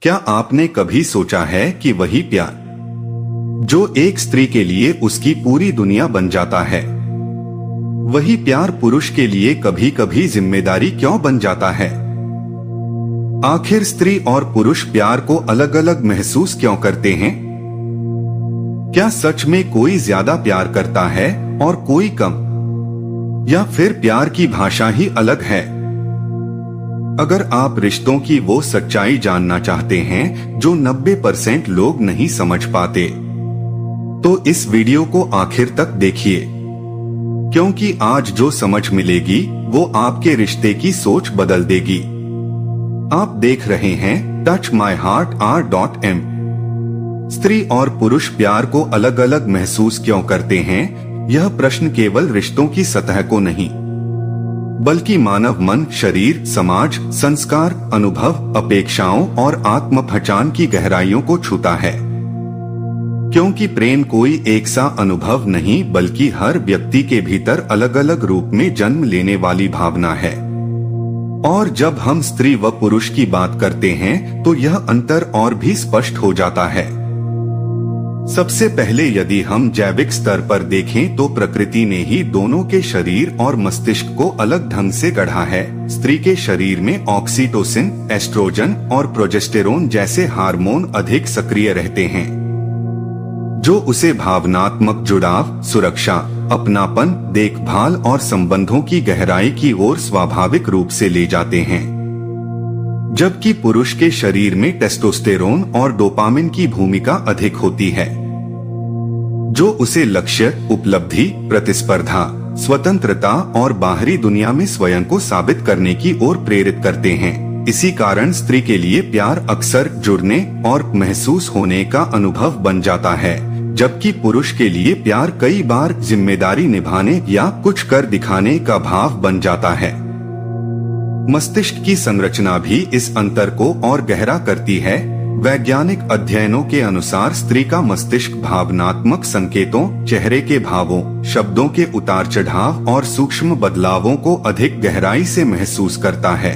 क्या आपने कभी सोचा है कि वही प्यार जो एक स्त्री के लिए उसकी पूरी दुनिया बन जाता है, वही प्यार पुरुष के लिए कभी कभी जिम्मेदारी क्यों बन जाता है? आखिर स्त्री और पुरुष प्यार को अलग अलग महसूस क्यों करते हैं? क्या सच में कोई ज्यादा प्यार करता है और कोई कम, या फिर प्यार की भाषा ही अलग है? अगर आप रिश्तों की वो सच्चाई जानना चाहते हैं जो 90% लोग नहीं समझ पाते, तो इस वीडियो को आखिर तक देखिए, क्योंकि आज जो समझ मिलेगी वो आपके रिश्ते की सोच बदल देगी। आप देख रहे हैं टच माई हार्ट R.M। स्त्री और पुरुष प्यार को अलग अलग महसूस क्यों करते हैं? यह प्रश्न केवल रिश्तों की सतह को नहीं, बल्कि मानव मन, शरीर, समाज, संस्कार, अनुभव, अपेक्षाओं और आत्म पहचान की गहराइयों को छूता है। क्योंकि प्रेम कोई एक सा अनुभव नहीं, बल्कि हर व्यक्ति के भीतर अलग अलग रूप में जन्म लेने वाली भावना है। और जब हम स्त्री व पुरुष की बात करते हैं तो यह अंतर और भी स्पष्ट हो जाता है। सबसे पहले यदि हम जैविक स्तर पर देखें तो प्रकृति ने ही दोनों के शरीर और मस्तिष्क को अलग ढंग से गढ़ा है। स्त्री के शरीर में ऑक्सीटोसिन, एस्ट्रोजन और प्रोजेस्टेरोन जैसे हार्मोन अधिक सक्रिय रहते हैं, जो उसे भावनात्मक जुड़ाव, सुरक्षा, अपनापन, देखभाल और संबंधों की गहराई की ओर स्वाभाविक रूप से ले जाते हैं। जबकि पुरुष के शरीर में टेस्टोस्टेरोन और डोपामिन की भूमिका अधिक होती है, जो उसे लक्ष्य, उपलब्धि, प्रतिस्पर्धा, स्वतंत्रता और बाहरी दुनिया में स्वयं को साबित करने की ओर प्रेरित करते हैं। इसी कारण स्त्री के लिए प्यार अक्सर जुड़ने और महसूस होने का अनुभव बन जाता है, जबकि पुरुष के लिए प्यार कई बार जिम्मेदारी निभाने या कुछ कर दिखाने का भाव बन जाता है। मस्तिष्क की संरचना भी इस अंतर को और गहरा करती है। वैज्ञानिक अध्ययनों के अनुसार स्त्री का मस्तिष्क भावनात्मक संकेतों, चेहरे के भावों, शब्दों के उतार चढ़ाव और सूक्ष्म बदलावों को अधिक गहराई से महसूस करता है,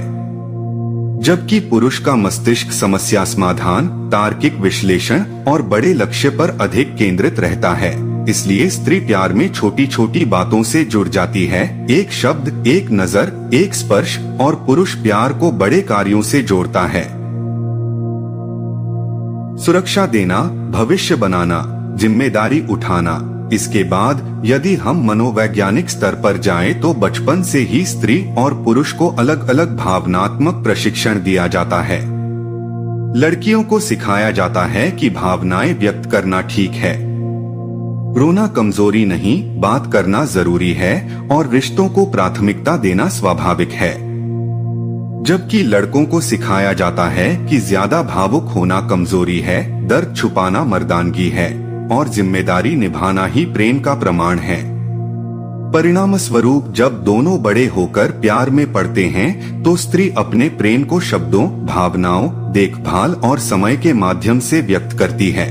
जबकि पुरुष का मस्तिष्क समस्या समाधान, तार्किक विश्लेषण और बड़े लक्ष्य पर अधिक केंद्रित रहता है। इसलिए स्त्री प्यार में छोटी छोटी बातों से जुड़ जाती है, एक शब्द, एक नजर, एक स्पर्श, और पुरुष प्यार को बड़े कार्यों से जोड़ता है। सुरक्षा देना, भविष्य बनाना, जिम्मेदारी उठाना। इसके बाद यदि हम मनोवैज्ञानिक स्तर पर जाएं तो बचपन से ही स्त्री और पुरुष को अलग अलग भावनात्मक प्रशिक्षण दिया जाता है। लड़कियों को सिखाया जाता है कि भावनाएं व्यक्त करना ठीक है, रोना कमजोरी नहीं, बात करना जरूरी है और रिश्तों को प्राथमिकता देना स्वाभाविक है। जबकि लड़कों को सिखाया जाता है कि ज्यादा भावुक होना कमजोरी है, दर्द छुपाना मर्दानगी है और जिम्मेदारी निभाना ही प्रेम का प्रमाण है। परिणाम स्वरूप जब दोनों बड़े होकर प्यार में पड़ते हैं तो स्त्री अपने प्रेम को शब्दों, भावनाओं, देखभाल और समय के माध्यम से व्यक्त करती है,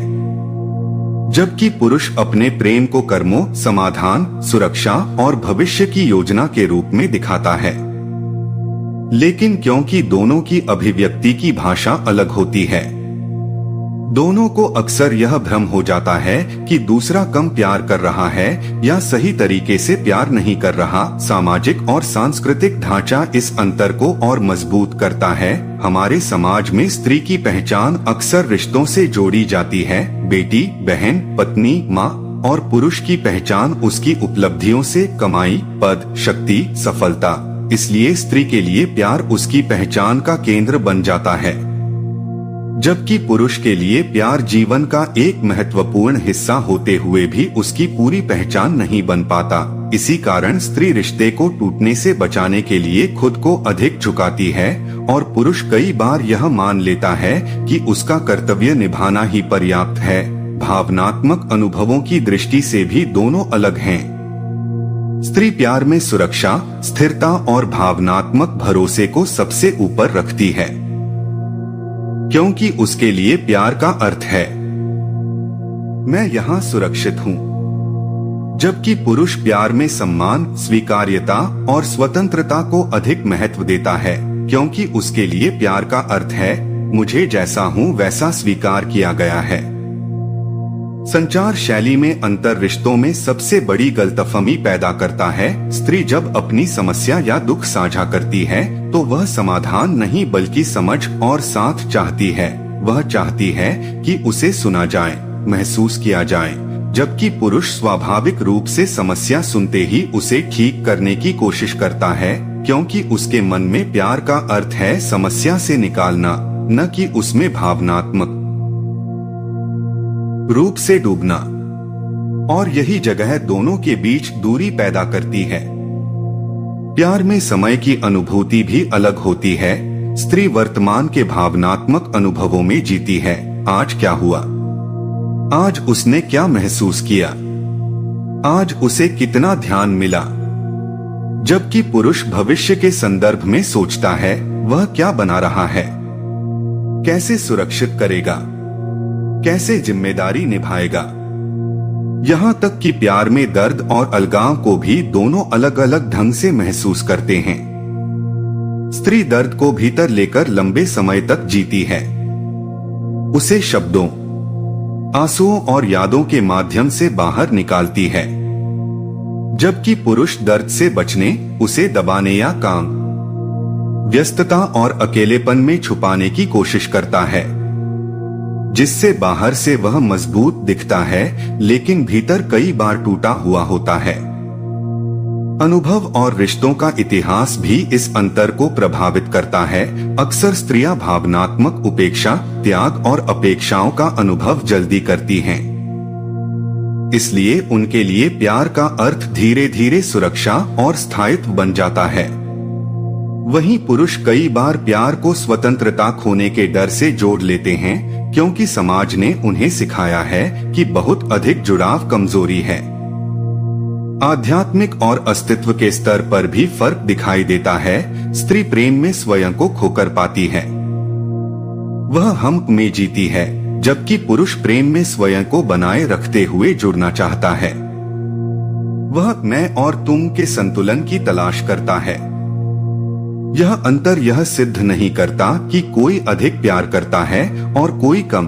जबकि पुरुष अपने प्रेम को कर्मों, समाधान, सुरक्षा और भविष्य की योजना के रूप में दिखाता है। लेकिन क्योंकि दोनों की अभिव्यक्ति की भाषा अलग होती है, दोनों को अक्सर यह भ्रम हो जाता है कि दूसरा कम प्यार कर रहा है या सही तरीके से प्यार नहीं कर रहा। सामाजिक और सांस्कृतिक ढांचा इस अंतर को और मजबूत करता है। हमारे समाज में स्त्री की पहचान अक्सर रिश्तों से जोड़ी जाती है, बेटी, बहन, पत्नी, माँ, और पुरुष की पहचान उसकी उपलब्धियों से, कमाई, पद, शक्ति, सफलता। इसलिए स्त्री के लिए प्यार उसकी पहचान का केंद्र बन जाता है, जबकि पुरुष के लिए प्यार जीवन का एक महत्वपूर्ण हिस्सा होते हुए भी उसकी पूरी पहचान नहीं बन पाता। इसी कारण स्त्री रिश्ते को टूटने से बचाने के लिए खुद को अधिक झुकाती है और पुरुष कई बार यह मान लेता है कि उसका कर्तव्य निभाना ही पर्याप्त है। भावनात्मक अनुभवों की दृष्टि से भी दोनों अलग हैं। स्त्री प्यार में सुरक्षा, स्थिरता और भावनात्मक भरोसे को सबसे ऊपर रखती है, क्योंकि उसके लिए प्यार का अर्थ है मैं यहाँ सुरक्षित हूँ, जबकि पुरुष प्यार में सम्मान, स्वीकार्यता और स्वतंत्रता को अधिक महत्व देता है, क्योंकि उसके लिए प्यार का अर्थ है मुझे जैसा हूँ वैसा स्वीकार किया गया है। संचार शैली में अंतर रिश्तों में सबसे बड़ी गलतफहमी पैदा करता है। स्त्री जब अपनी समस्या या दुख साझा करती है तो वह समाधान नहीं बल्कि समझ और साथ चाहती है। वह चाहती है कि उसे सुना जाए, महसूस किया जाए, जबकि पुरुष स्वाभाविक रूप से समस्या सुनते ही उसे ठीक करने की कोशिश करता है, क्योंकि उसके मन में प्यार का अर्थ है समस्या से निकालना, न कि उसमें भावनात्मक रूप से डूबना। और यही जगह दोनों के बीच दूरी पैदा करती है। प्यार में समय की अनुभूति भी अलग होती है। स्त्री वर्तमान के भावनात्मक अनुभवों में जीती है। आज क्या हुआ, आज उसने क्या महसूस किया, आज उसे कितना ध्यान मिला, जबकि पुरुष भविष्य के संदर्भ में सोचता है, वह क्या बना रहा है, कैसे सुरक्षित करेगा, कैसे जिम्मेदारी निभाएगा। यहाँ तक कि प्यार में दर्द और अलगाव को भी दोनों अलग अलग ढंग से महसूस करते हैं। स्त्री दर्द को भीतर लेकर लंबे समय तक जीती है, उसे शब्दों, आंसुओं और यादों के माध्यम से बाहर निकालती है, जबकि पुरुष दर्द से बचने, उसे दबाने या काम, व्यस्तता और अकेलेपन में छुपाने की कोशिश करता है, जिससे बाहर से वह मजबूत दिखता है लेकिन भीतर कई बार टूटा हुआ होता है। अनुभव और रिश्तों का इतिहास भी इस अंतर को प्रभावित करता है। अक्सर स्त्रियां भावनात्मक उपेक्षा, त्याग और अपेक्षाओं का अनुभव जल्दी करती हैं। इसलिए उनके लिए प्यार का अर्थ धीरे धीरे सुरक्षा और स्थायित्व बन जाता है। वहीं पुरुष कई बार प्यार को स्वतंत्रता खोने के डर से जोड़ लेते हैं, क्योंकि समाज ने उन्हें सिखाया है कि बहुत अधिक जुड़ाव कमजोरी है। आध्यात्मिक और अस्तित्व के स्तर पर भी फर्क दिखाई देता है। स्त्री प्रेम में स्वयं को खोकर पाती है, वह हम में जीती है, जबकि पुरुष प्रेम में स्वयं को बनाए रखते हुए जुड़ना चाहता है। वह मैं और तुम के संतुलन की तलाश करता है। यह अंतर यह सिद्ध नहीं करता कि कोई अधिक प्यार करता है और कोई कम,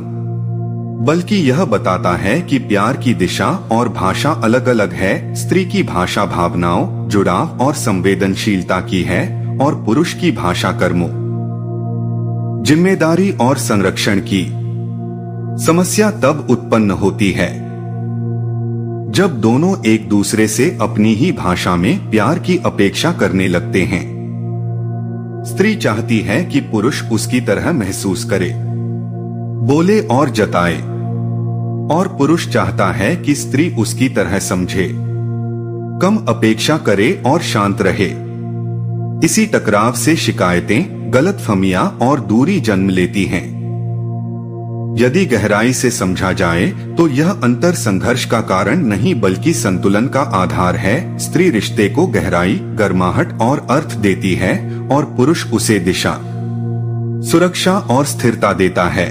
बल्कि यह बताता है कि प्यार की दिशा और भाषा अलग अलग है। स्त्री की भाषा भावनाओं, जुड़ाव और संवेदनशीलता की है और पुरुष की भाषा कर्मों, जिम्मेदारी और संरक्षण की। समस्या तब उत्पन्न होती है जब दोनों एक दूसरे से अपनी ही भाषा में प्यार की अपेक्षा करने लगते हैं। स्त्री चाहती है कि पुरुष उसकी तरह महसूस करे, बोले और जताए, और पुरुष चाहता है कि स्त्री उसकी तरह समझे, कम अपेक्षा करे और शांत रहे। इसी टकराव से शिकायतें, गलतफहमियां और दूरी जन्म लेती हैं। यदि गहराई से समझा जाए तो यह अंतर संघर्ष का कारण नहीं बल्कि संतुलन का आधार है। स्त्री रिश्ते को गहराई, गर्माहट और अर्थ देती है और पुरुष उसे दिशा, सुरक्षा और स्थिरता देता है।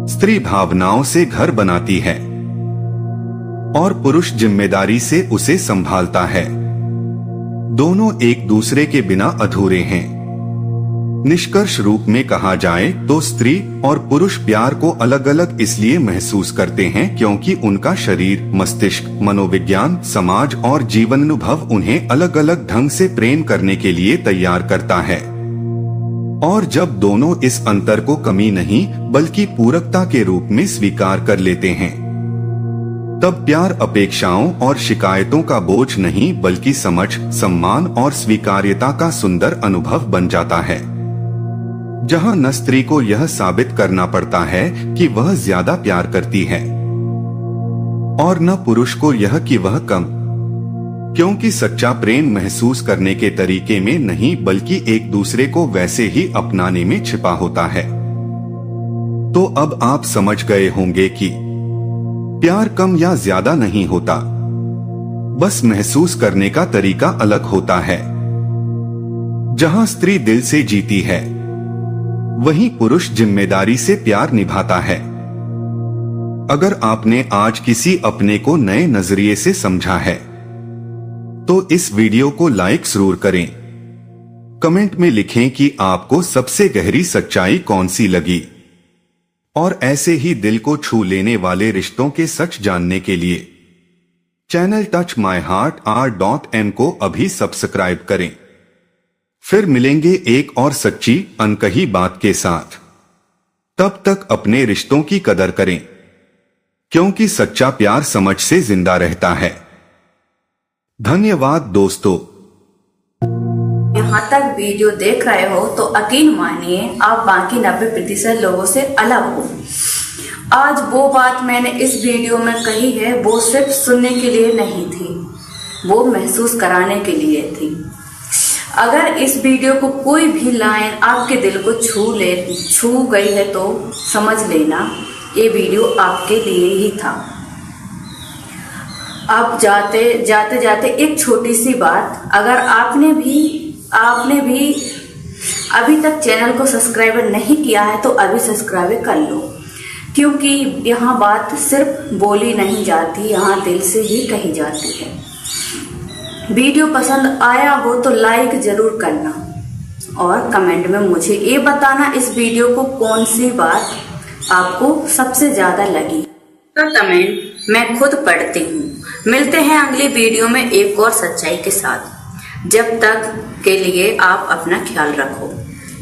स्त्री भावनाओं से घर बनाती है और पुरुष जिम्मेदारी से उसे संभालता है। दोनों एक दूसरे के बिना अधूरे हैं। निष्कर्ष रूप में कहा जाए तो स्त्री और पुरुष प्यार को अलग अलग इसलिए महसूस करते हैं क्योंकि उनका शरीर, मस्तिष्क, मनोविज्ञान, समाज और जीवनानुभव उन्हें अलग अलग ढंग से प्रेम करने के लिए तैयार करता है। और जब दोनों इस अंतर को कमी नहीं बल्कि पूरकता के रूप में स्वीकार कर लेते हैं, तब प्यार अपेक्षाओं और शिकायतों का बोझ नहीं बल्कि समझ, सम्मान और स्वीकार्यता का सुंदर अनुभव बन जाता है, जहां न स्त्री को यह साबित करना पड़ता है कि वह ज्यादा प्यार करती है और न पुरुष को यह कि वह कम, क्योंकि सच्चा प्रेम महसूस करने के तरीके में नहीं बल्कि एक दूसरे को वैसे ही अपनाने में छिपा होता है। तो अब आप समझ गए होंगे कि प्यार कम या ज्यादा नहीं होता, बस महसूस करने का तरीका अलग होता है। जहां स्त्री दिल से जीती है, वहीं पुरुष जिम्मेदारी से प्यार निभाता है। अगर आपने आज किसी अपने को नए नजरिए से समझा है तो इस वीडियो को लाइक जरूर करें। कमेंट में लिखें कि आपको सबसे गहरी सच्चाई कौन सी लगी। और ऐसे ही दिल को छू लेने वाले रिश्तों के सच जानने के लिए channel touch my heart r.n को अभी सब्सक्राइब करें। फिर मिलेंगे एक और सच्ची अनकही बात के साथ। तब तक अपने रिश्तों की कदर करें, क्योंकि सच्चा प्यार समझ से जिंदा रहता है। धन्यवाद दोस्तों। यहाँ तक वीडियो देख रहे हो तो यकीन मानिए आप बाकी 90% लोगों से अलग हो। आज वो बात मैंने इस वीडियो में कही है वो सिर्फ सुनने के लिए नहीं थी, वो महसूस कराने के लिए थी। अगर इस वीडियो को कोई भी लाइन आपके दिल को छू गई है तो समझ लेना ये वीडियो आपके लिए ही था। अब जाते जाते एक छोटी सी बात, अगर आपने भी अभी तक चैनल को सब्सक्राइब नहीं किया है तो अभी सब्सक्राइब कर लो, क्योंकि यहाँ बात सिर्फ बोली नहीं जाती, यहाँ दिल से ही कही जाती है। वीडियो पसंद आया हो तो लाइक जरूर करना और कमेंट में मुझे ये बताना इस वीडियो को कौन सी बात आपको सबसे ज्यादा लगी। तो कमेंट मैं खुद पढ़ती हूँ। मिलते हैं अगली वीडियो में एक और सच्चाई के साथ। जब तक के लिए आप अपना ख्याल रखो।